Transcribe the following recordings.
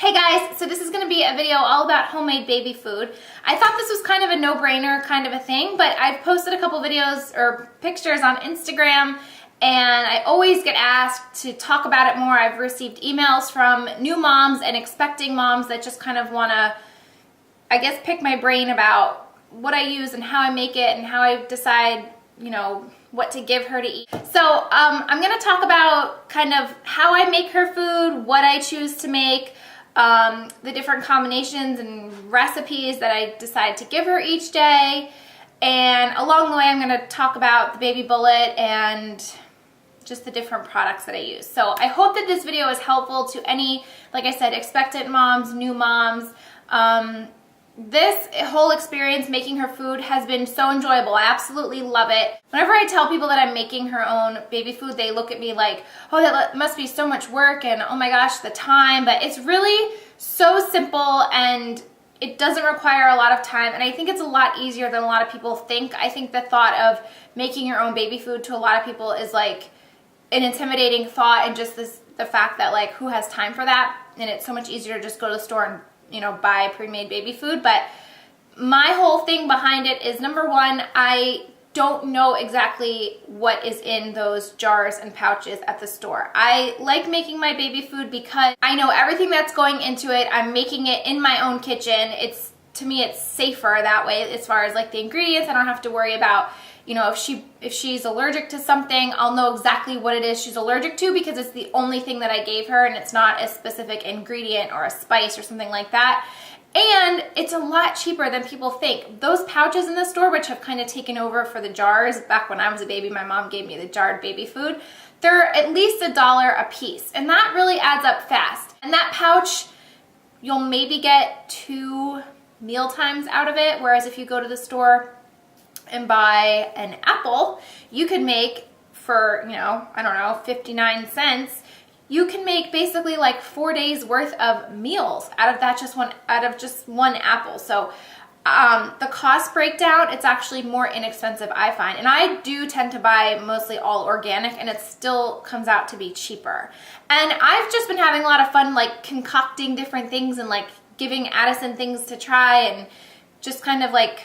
Hey guys, so this is going to be a video all about homemade baby food. I thought this was kind of a no-brainer kind of a thing, but I've posted a couple videos or pictures on Instagram and I always get asked to talk about it more. I've received emails from new moms and expecting moms that just kind of want to, I guess, pick my brain about what I use and how I make it and how I decide, you know, what to give her to eat. So I'm going to talk about kind of how I make her food, what I choose to make, the different combinations and recipes that I decide to give her each day, and along the way I'm going to talk about the Baby Bullet and just the different products that I use. So I hope that this video is helpful to any, like I said, expectant moms, new moms. This whole experience making her food has been so enjoyable. I absolutely love it. Whenever I tell people that I'm making her own baby food, they look at me like, oh, that must be so much work and oh my gosh, the time. But it's really so simple and it doesn't require a lot of time. And I think it's a lot easier than a lot of people think. I think the thought of making your own baby food to a lot of people is like an intimidating thought, and just the fact that like, who has time for that? And it's so much easier to just go to the store and, you know, buy pre-made baby food. But my whole thing behind it is, number one, I don't know exactly what is in those jars and pouches at the store. I like making my baby food because I know everything that's going into it. I'm making it in my own kitchen. To me, it's safer that way as far as like the ingredients. I don't have to worry about, you know, if she's allergic to something, I'll know exactly what it is she's allergic to because it's the only thing that I gave her and it's not a specific ingredient or a spice or something like that. And it's a lot cheaper than people think. Those pouches in the store, which have kind of taken over for the jars, back when I was a baby, my mom gave me the jarred baby food, they're at least $1 a piece, and that really adds up fast. And that pouch, you'll maybe get 2 meal times out of it, whereas if you go to the store and buy an apple, you could make for, you know, I don't know, 59 cents, you can make basically like 4 days worth of meals out of just one apple. So the cost breakdown, it's actually more inexpensive, I find. And I do tend to buy mostly all organic, and it still comes out to be cheaper. And I've just been having a lot of fun like concocting different things and like giving Addison things to try and just kind of like,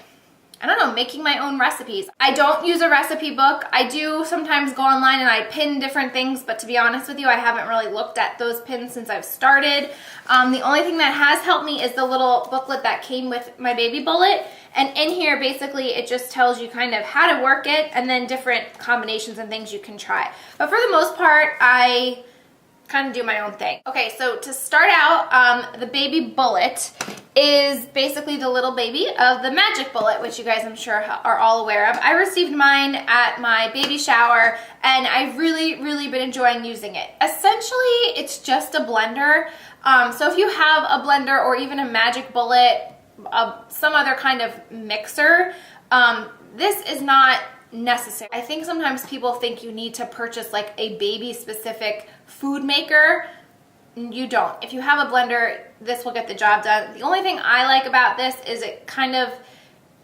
I don't know, making my own recipes. I don't use a recipe book. I do sometimes go online and I pin different things, but to be honest with you, I haven't really looked at those pins since I've started. The only thing that has helped me is the little booklet that came with my Baby Bullet. And in here, basically, it just tells you kind of how to work it and then different combinations and things you can try. But for the most part, I kind of do my own thing. Okay, so to start out, the Baby Bullet is basically the little baby of the Magic Bullet, which you guys I'm sure are all aware of. I received mine at my baby shower and I've really been enjoying using it. Essentially, it's just a blender. So if you have a blender or even a Magic Bullet, some other kind of mixer, this is not necessary. I think sometimes people think you need to purchase like a baby specific food maker. You don't. If you have a blender, this will get the job done. The only thing I like about this is it kind of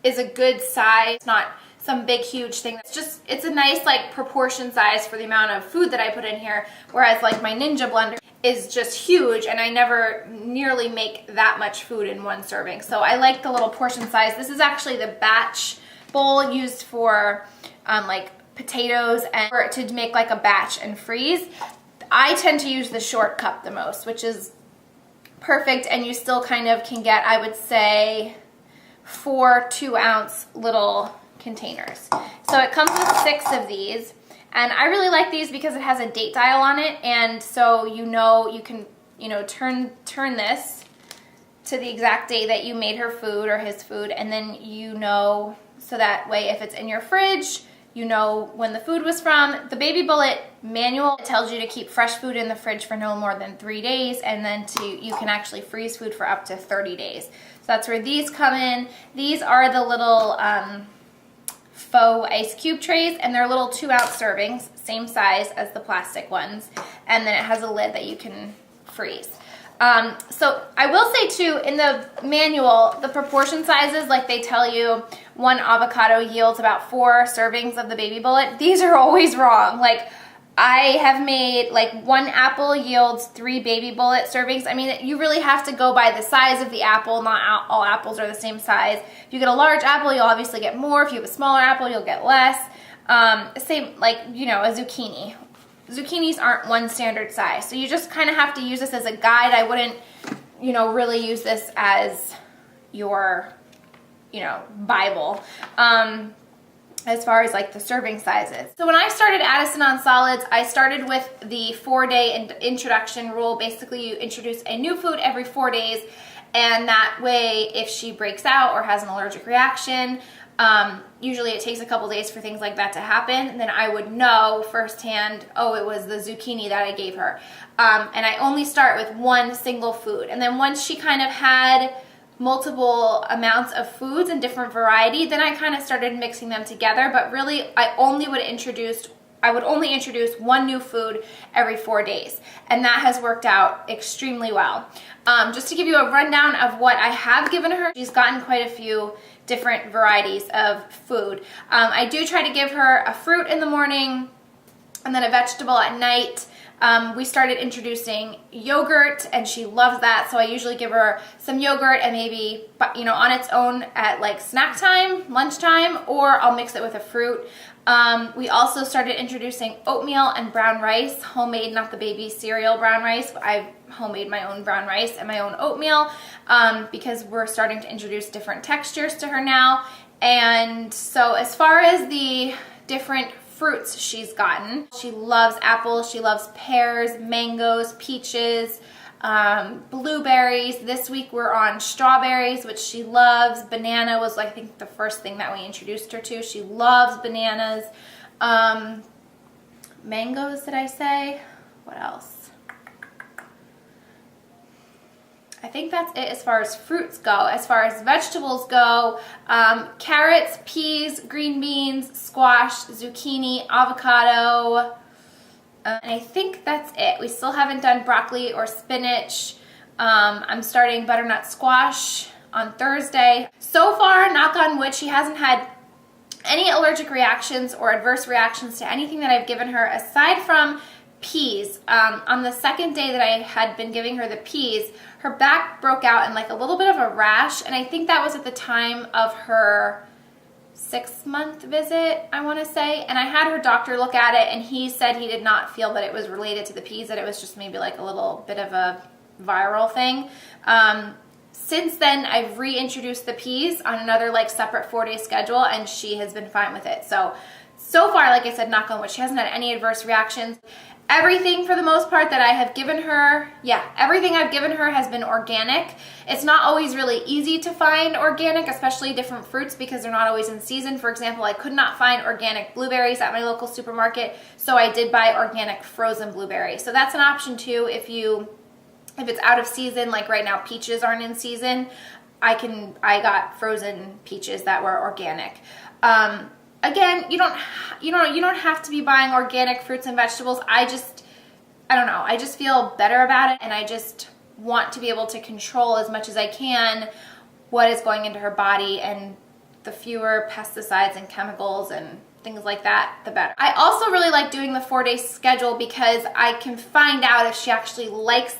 is a good size. It's not some big huge thing. It's a nice like proportion size for the amount of food that I put in here, whereas like my Ninja blender is just huge and I never nearly make that much food in one serving. So I like the little portion size. This is actually the batch bowl used for like potatoes and to make like a batch and freeze. I tend to use the short cup the most, which is perfect, and you still kind of can get, I would say, 4 2-ounce little containers. So it comes with 6 of these, and I really like these because it has a date dial on it, and so you know you can, you know, turn this to the exact day that you made her food or his food, and then you know, so that way if it's in your fridge, you know when the food was from. The Baby Bullet manual tells you to keep fresh food in the fridge for no more than 3 days, and then you can actually freeze food for up to 30 days. So that's where these come in. These are the little faux ice cube trays, and they're little 2-ounce servings, same size as the plastic ones, and then it has a lid that you can freeze. So I will say too, in the manual, the proportion sizes, like they tell you 1 avocado yields about 4 servings of the Baby Bullet. These are always wrong. Like I have made like 1 apple yields 3 baby bullet servings. I mean, you really have to go by the size of the apple. Not all apples are the same size. If you get a large apple, you'll obviously get more. If you have a smaller apple, you'll get less. Same like, you know, a zucchini. Zucchinis aren't one standard size. So you just kind of have to use this as a guide. I wouldn't, you know, really use this as your, you know, Bible. As far as like the serving sizes. So when I started Addison on Solids, I started with the 4-day introduction rule. Basically, you introduce a new food every 4 days, and that way if she breaks out or has an allergic reaction, usually it takes a couple days for things like that to happen, and then I would know firsthand, oh, it was the zucchini that I gave her. And I only start with 1 single food. And then once she kind of had multiple amounts of foods and different variety, then I kind of started mixing them together. But really, I would only introduce 1 new food every 4 days, and that has worked out extremely well. Just to give you a rundown of what I have given her, she's gotten quite a few different varieties of food. I do try to give her a fruit in the morning and then a vegetable at night. We started introducing yogurt, and she loves that, so I usually give her some yogurt and maybe, you know, on its own at like snack time, lunchtime, or I'll mix it with a fruit. We also started introducing oatmeal and brown rice, homemade, not the baby cereal brown rice. I've homemade my own brown rice and my own oatmeal because we're starting to introduce different textures to her now. And so as far as the different fruits she's gotten, she loves apples, she loves pears, mangoes, peaches, blueberries. This week we're on strawberries, which she loves. Banana was, I think, the first thing that we introduced her to. She loves bananas. Mangoes, did I say? What else? I think that's it as far as fruits go. As far as vegetables go, carrots, peas, green beans, squash, zucchini, avocado, and I think that's it. We still haven't done broccoli or spinach. I'm starting butternut squash on Thursday. So far, knock on wood, she hasn't had any allergic reactions or adverse reactions to anything that I've given her aside from peas. On the second day that I had been giving her the peas, her back broke out in like a little bit of a rash, and I think that was at the time of her 6-month visit, I want to say, and I had her doctor look at it, and he said he did not feel that it was related to the peas, that it was just maybe like a little bit of a viral thing. Since then, I've reintroduced the peas on another like separate 4-day schedule, and she has been fine with it. So far, like I said, knock on wood, she hasn't had any adverse reactions. Everything, for the most part, that I have given her, everything I've given her has been organic. It's not always really easy to find organic, especially different fruits, because they're not always in season. For example, I could not find organic blueberries at my local supermarket, so I did buy organic frozen blueberries. So that's an option too. If it's out of season, like right now peaches aren't in season, I got frozen peaches that were organic. Again, you don't have to be buying organic fruits and vegetables. I don't know. I just feel better about it, and I just want to be able to control as much as I can what is going into her body, and the fewer pesticides and chemicals and things like that, the better. I also really like doing the 4-day schedule because I can find out if she actually likes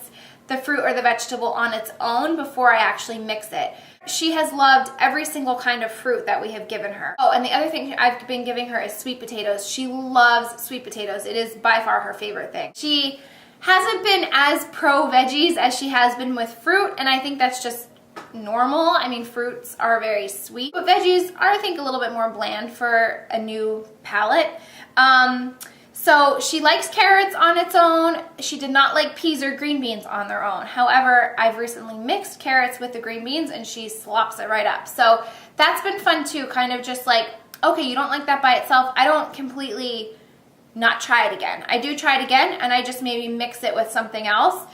the fruit or the vegetable on its own before I actually mix it. She has loved every single kind of fruit that we have given her. Oh, and the other thing I've been giving her is sweet potatoes. She loves sweet potatoes. It is by far her favorite thing. She hasn't been as pro veggies as she has been with fruit, and I think that's just normal. I mean, fruits are very sweet, but veggies are, I think, a little bit more bland for a new palate. So she likes carrots on its own. She did not like peas or green beans on their own. However, I've recently mixed carrots with the green beans, and she slops it right up. So that's been fun too, kind of just like, okay, you don't like that by itself. I don't completely not try it again. I do try it again, and I just maybe mix it with something else.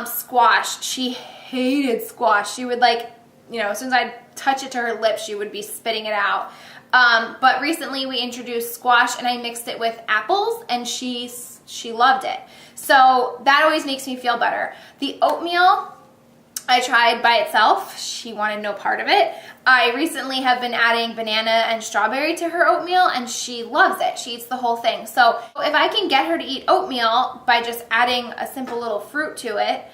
Squash. She hated squash. She would like, you know, as soon as I'd touch it to her lips, she would be spitting it out. But recently we introduced squash, and I mixed it with apples, and she loved it. So that always makes me feel better. The oatmeal, I I tried by itself. She wanted no part of it. I recently have been adding banana and strawberry to her oatmeal, and she loves it. She eats the whole thing. So if I can get her to eat oatmeal by just adding a simple little fruit to it,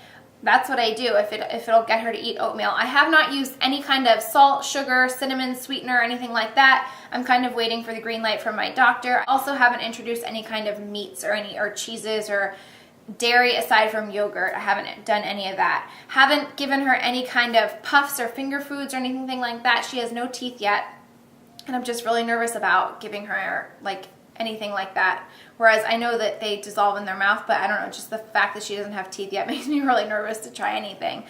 that's what I do if it'll get her to eat oatmeal. I have not used any kind of salt, sugar, cinnamon, sweetener, or anything like that. I'm kind of waiting for the green light from my doctor. I also haven't introduced any kind of meats or cheeses or dairy aside from yogurt. I haven't done any of that. Haven't given her any kind of puffs or finger foods or anything like that. She has no teeth yet, and I'm just really nervous about giving her like anything like that. Whereas I know that they dissolve in their mouth, but I don't know, just the fact that she doesn't have teeth yet makes me really nervous to try anything.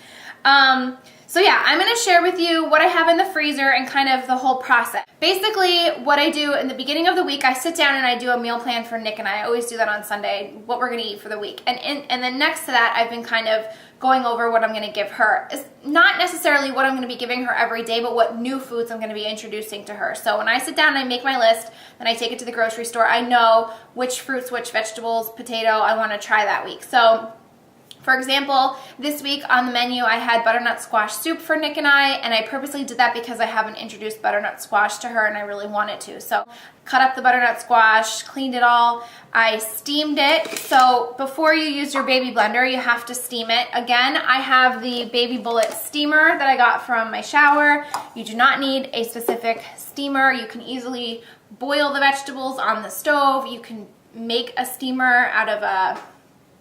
So yeah, I'm going to share with you what I have in the freezer and kind of the whole process. Basically, what I do in the beginning of the week, I sit down and I do a meal plan for Nick and I always do that on Sunday, what we're going to eat for the week. And then next to that, I've been kind of going over what I'm going to give her. It's not necessarily what I'm going to be giving her every day, but what new foods I'm going to be introducing to her. So when I sit down and I make my list, then I take it to the grocery store, I know which fruits, which vegetables, potato I want to try that week. So for example, this week on the menu, I had butternut squash soup for Nick and I purposely did that because I haven't introduced butternut squash to her and I really wanted to. So cut up the butternut squash, cleaned it all, I steamed it. So before you use your baby blender, you have to steam it. Again, I have the Baby Bullet steamer that I got from my shower. You do not need a specific steamer. You can easily boil the vegetables on the stove. You can make a steamer out of a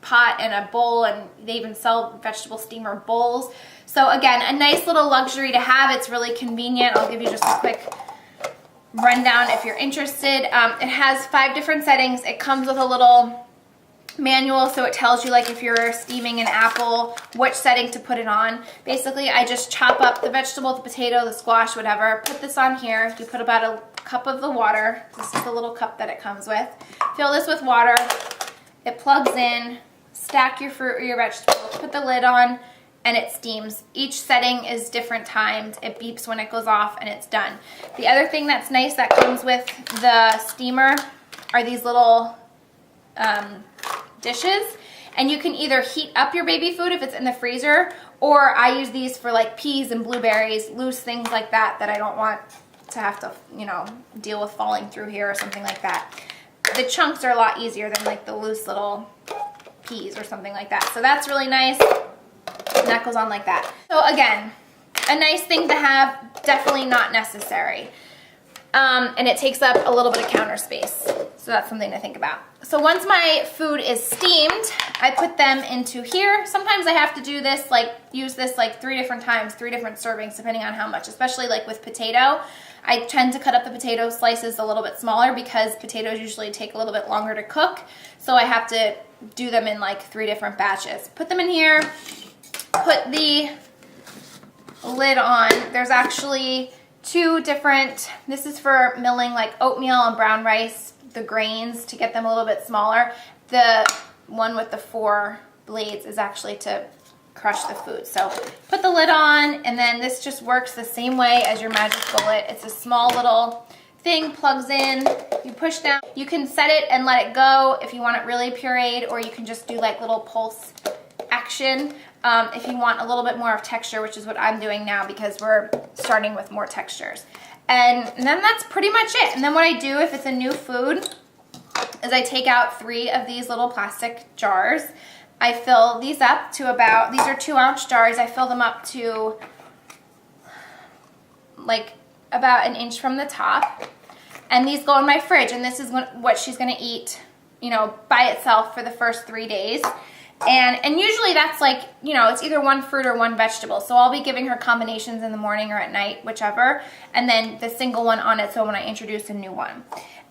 pot and a bowl, and they even sell vegetable steamer bowls. So again, a nice little luxury to have. It's really convenient. I'll give you just a quick rundown if you're interested. It has 5 different settings. It comes with a little manual, so it tells you like if you're steaming an apple, which setting to put it on. Basically, I just chop up the vegetable, the potato, the squash, whatever, put this on here. You put about a cup of the water. This is the little cup that it comes with. Fill this with water. It plugs in. Stack your fruit or your vegetables, put the lid on, and it steams. Each setting is different timed. It beeps when it goes off, and it's done. The other thing that's nice that comes with the steamer are these little dishes, and you can either heat up your baby food if it's in the freezer, or I use these for like peas and blueberries, loose things like that I don't want to have to, you know, deal with falling through here or something like that. The chunks are a lot easier than like the loose little peas or something like that. So that's really nice. And that goes on like that. So again, a nice thing to have, definitely not necessary. And it takes up a little bit of counter space. So that's something to think about. So once my food is steamed, I put them into here. Sometimes I have to do this, like use this like 3 different times, 3 different servings, depending on how much, especially like with potato. I tend to cut up the potato slices a little bit smaller because potatoes usually take a little bit longer to cook. So I have to do them in like 3 different batches. Put them in here, put the lid on. There's actually 2 different, this is for milling like oatmeal and brown rice, the grains to get them a little bit smaller. The one with the 4 blades is actually to crush the food. So put the lid on, and then this just works the same way as your Magic Bullet. It's a small little thing, plugs in, you push down. You can set it and let it go if you want it really pureed, or you can just do like little pulse action if you want a little bit more of texture, which is what I'm doing now because we're starting with more textures. And then that's pretty much it. And then what I do if it's a new food is I take out 3 of these little plastic jars. I fill these up to about, these are 2-ounce jars. I fill them up to like about 1 inch from the top. And these go in my fridge, and this is what she's gonna eat, you know, by itself for the first 3 days. And usually that's like, you know, it's either 1 fruit or 1 vegetable. So I'll be giving her combinations in the morning or at night, whichever. And then the single one on its own when I introduce a new one.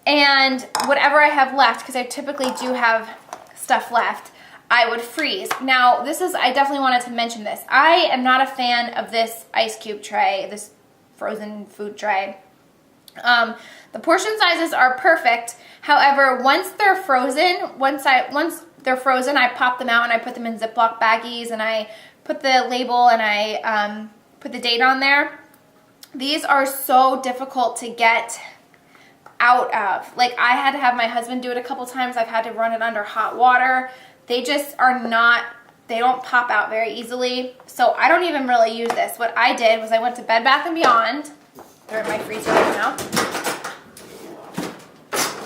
And whatever I have left, because I typically do have stuff left, I would freeze. Now, this is, I definitely wanted to mention this. I am not a fan of this ice cube tray, this frozen food tray. The portion sizes are perfect. However, once they're frozen, once they're frozen, I pop them out and I put them in Ziploc baggies and I put the label and I put the date on there. These are so difficult to get out of. Like, I had to have my husband do it a couple times. I've had to run it under hot water. They just are not they don't pop out very easily. So I don't even really use this. What I did was I went to Bed Bath & Beyond. They're in my freezer right now.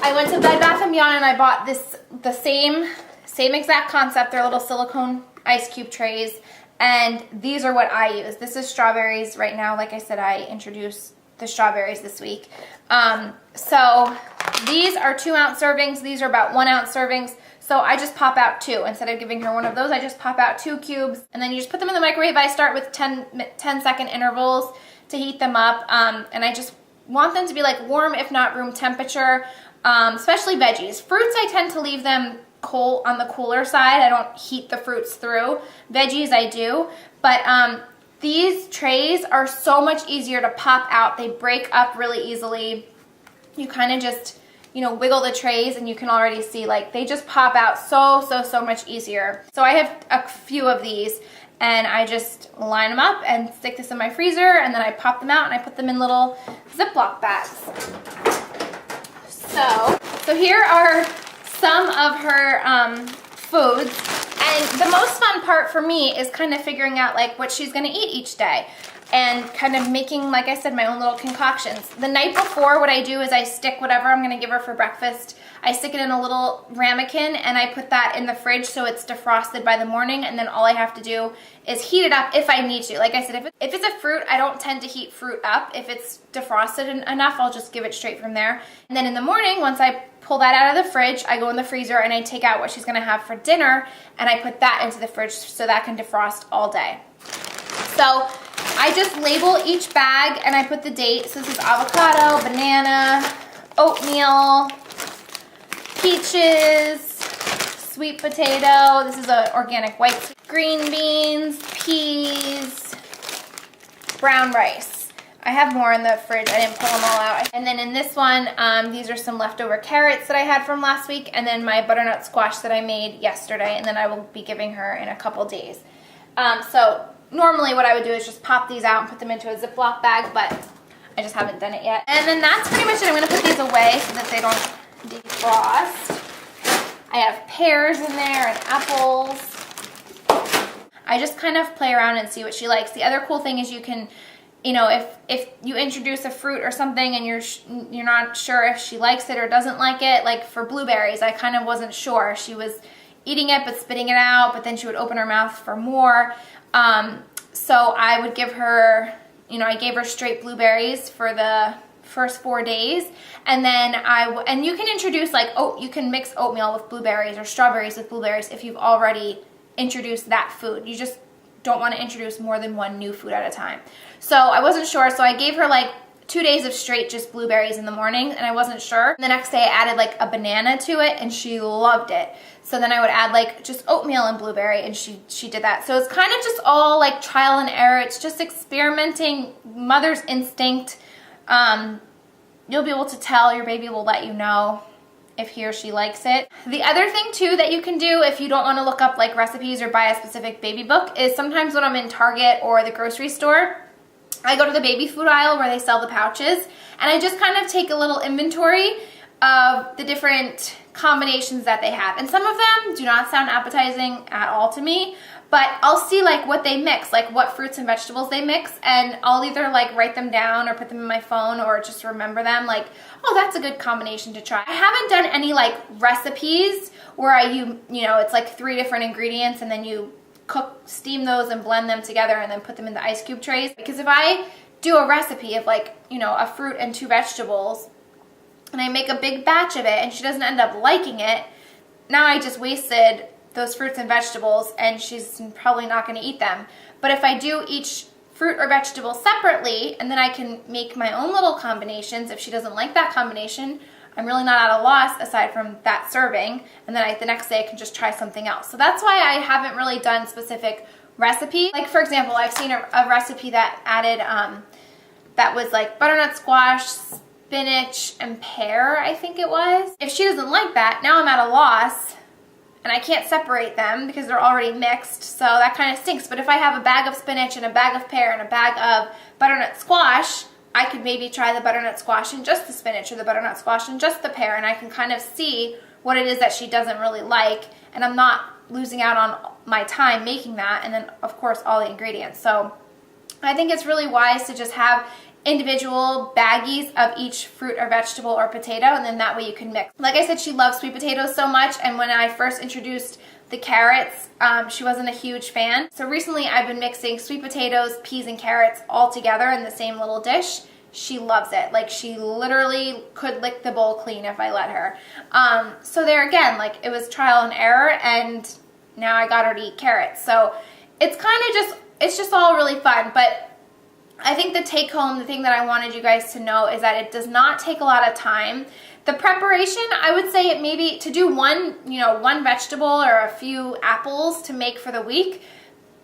I went to Bed Bath & Beyond and I bought the same exact concept. They're little silicone ice cube trays. And these are what I use. This is strawberries right now. Like I said, I introduced the strawberries this week. So these are 2 ounce servings. These are about 1 ounce servings. So I just pop out 2. Instead of giving her one of those, I just pop out 2 cubes. And then you just put them in the microwave. I start with 10-second intervals to heat them up. And I just want them to be like warm, if not room temperature, especially veggies. Fruits, I tend to leave them cold on the cooler side. I don't heat the fruits through. Veggies, I do. But these trays are so much easier to pop out. They break up really easily. You kind of just, you know, wiggle the trays and you can already see like they just pop out so much easier. So I have a few of these and I just line them up and stick this in my freezer, and then I pop them out and I put them in little Ziploc bags. So here are some of her foods. And the most fun part for me is kind of figuring out like what she's gonna eat each day and kind of making, like I said, my own little concoctions. The night before, what I do is I stick whatever I'm gonna give her for breakfast, I stick it in a little ramekin and I put that in the fridge so it's defrosted by the morning, and then all I have to do is heat it up if I need to. Like I said, if it's a fruit, I don't tend to heat fruit up. If it's defrosted enough, I'll just give it straight from there. And then in the morning, once I pull that out of the fridge, I go in the freezer and I take out what she's gonna have for dinner and I put that into the fridge so that can defrost all day. So I just label each bag and I put the date. So this is avocado, banana, oatmeal, peaches, sweet potato. This is an organic white, green beans, peas, brown rice. I have more in the fridge. I didn't pull them all out. And then in this one, these are some leftover carrots that I had from last week, and then my butternut squash that I made yesterday, and then I will be giving her in a couple days. So normally what I would do is just pop these out and put them into a Ziploc bag, but I just haven't done it yet. And then that's pretty much it. I'm gonna put these away so that they don't defrost. I have pears in there and apples. I just kind of play around and see what she likes. The other cool thing is you can, you know, if you introduce a fruit or something and you're not sure if she likes it or doesn't like it, like for blueberries, I kind of wasn't sure. She was eating it but spitting it out, but then she would open her mouth for more. So I would give her, you know, I gave her straight blueberries for the first 4 days, and then and you can introduce like, you can mix oatmeal with blueberries or strawberries with blueberries if you've already introduced that food. You just don't want to introduce more than one new food at a time. So I wasn't sure, so I gave her like 2 days of straight just blueberries in the morning, and I wasn't sure. The next day I added like a banana to it and she loved it. So then I would add like just oatmeal and blueberry, and she did that. So it's kind of just all like trial and error. It's just experimenting, mother's instinct. You'll be able to tell, your baby will let you know if he or she likes it. The other thing too that you can do if you don't want to look up like recipes or buy a specific baby book is sometimes when I'm in Target or the grocery store, I go to the baby food aisle where they sell the pouches, and I just kind of take a little inventory of the different combinations that they have. And some of them do not sound appetizing at all to me, but I'll see like what they mix, like what fruits and vegetables they mix, and I'll either like write them down or put them in my phone or just remember them, like, oh, that's a good combination to try. I haven't done any like recipes where you know, it's like 3 different ingredients and then you steam those and blend them together and then put them in the ice cube trays. Because if I do a recipe of like, you know, a fruit and 2 vegetables and I make a big batch of it and she doesn't end up liking it, now I just wasted those fruits and vegetables and she's probably not going to eat them. But if I do each fruit or vegetable separately, and then I can make my own little combinations, if she doesn't like that combination, I'm really not at a loss aside from that serving, and then the next day I can just try something else. So that's why I haven't really done specific recipes. Like for example, I've seen a recipe that added, that was like butternut squash, spinach, and pear, I think it was. If she doesn't like that, now I'm at a loss and I can't separate them because they're already mixed, so that kind of stinks. But if I have a bag of spinach and a bag of pear and a bag of butternut squash, I could maybe try the butternut squash and just the spinach, or the butternut squash and just the pear, and I can kind of see what it is that she doesn't really like, and I'm not losing out on my time making that, and then of course all the ingredients. So I think it's really wise to just have individual baggies of each fruit or vegetable or potato, and then that way you can mix. Like I said, she loves sweet potatoes so much, and when I first introduced the carrots, she wasn't a huge fan. So recently I've been mixing sweet potatoes, peas, and carrots all together in the same little dish. She loves it. Like, she literally could lick the bowl clean if I let her. So there again, like, it was trial and error, and now I got her to eat carrots. So it's kind of just, it's just all really fun. But I think the take home, the thing that I wanted you guys to know is that it does not take a lot of time. The preparation, I would say it maybe to do one vegetable or a few apples to make for the week,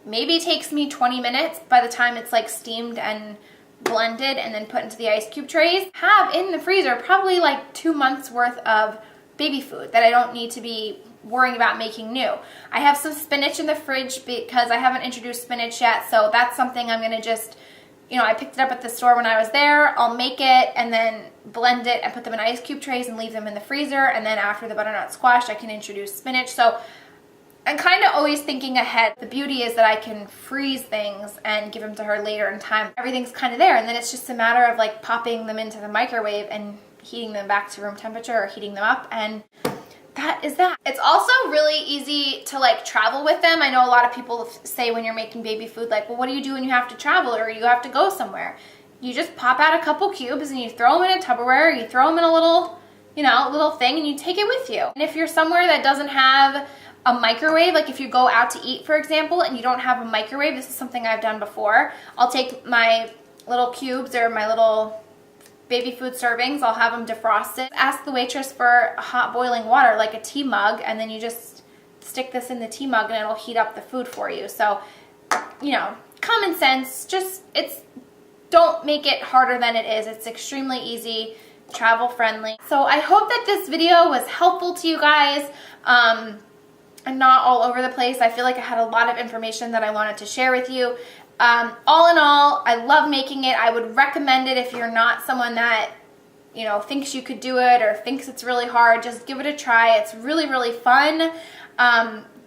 maybe takes me 20 minutes by the time it's like steamed and blended and then put into the ice cube trays. Have in the freezer probably like 2 months worth of baby food that I don't need to be worrying about making new. I have some spinach in the fridge because I haven't introduced spinach yet, so that's something I'm gonna just, I picked it up at the store when I was there. I'll make it and then blend it and put them in ice cube trays and leave them in the freezer, and then after the butternut squash I can introduce spinach. So I'm kind of always thinking ahead. The beauty is that I can freeze things and give them to her later in time. Everything's kind of there, and then it's just a matter of like popping them into the microwave and heating them back to room temperature or heating them up, and that is that. It's also really easy to like travel with them. I know a lot of people say when you're making baby food, like, well, what do you do when you have to travel or you have to go somewhere? You just pop out a couple cubes and you throw them in a Tupperware, you throw them in a little, little thing, and you take it with you. And if you're somewhere that doesn't have a microwave, like if you go out to eat, for example, and you don't have a microwave, this is something I've done before. I'll take my little cubes or my little baby food servings, I'll have them defrosted. Ask the waitress for hot boiling water, like a tea mug, and then you just stick this in the tea mug and it'll heat up the food for you. So, common sense, don't make it harder than it is. It's extremely easy, travel friendly. So I hope that this video was helpful to you guys. I'm not all over the place. I feel like I had a lot of information that I wanted to share with you. All in all, I love making it. I would recommend it if you're not someone that, thinks you could do it or thinks it's really hard. Just give it a try. It's really, really fun.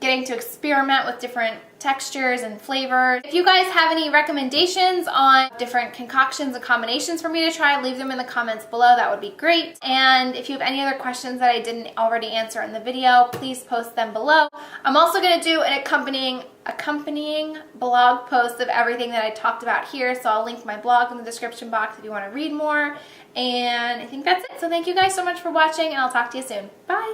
Getting to experiment with different textures and flavors. If you guys have any recommendations on different concoctions and combinations for me to try, leave them in the comments below. That would be great. And if you have any other questions that I didn't already answer in the video, please post them below. I'm also going to do an accompanying blog post of everything that I talked about here, so I'll link my blog in the description box if you want to read more. And I think that's it. So thank you guys so much for watching, and I'll talk to you soon. Bye!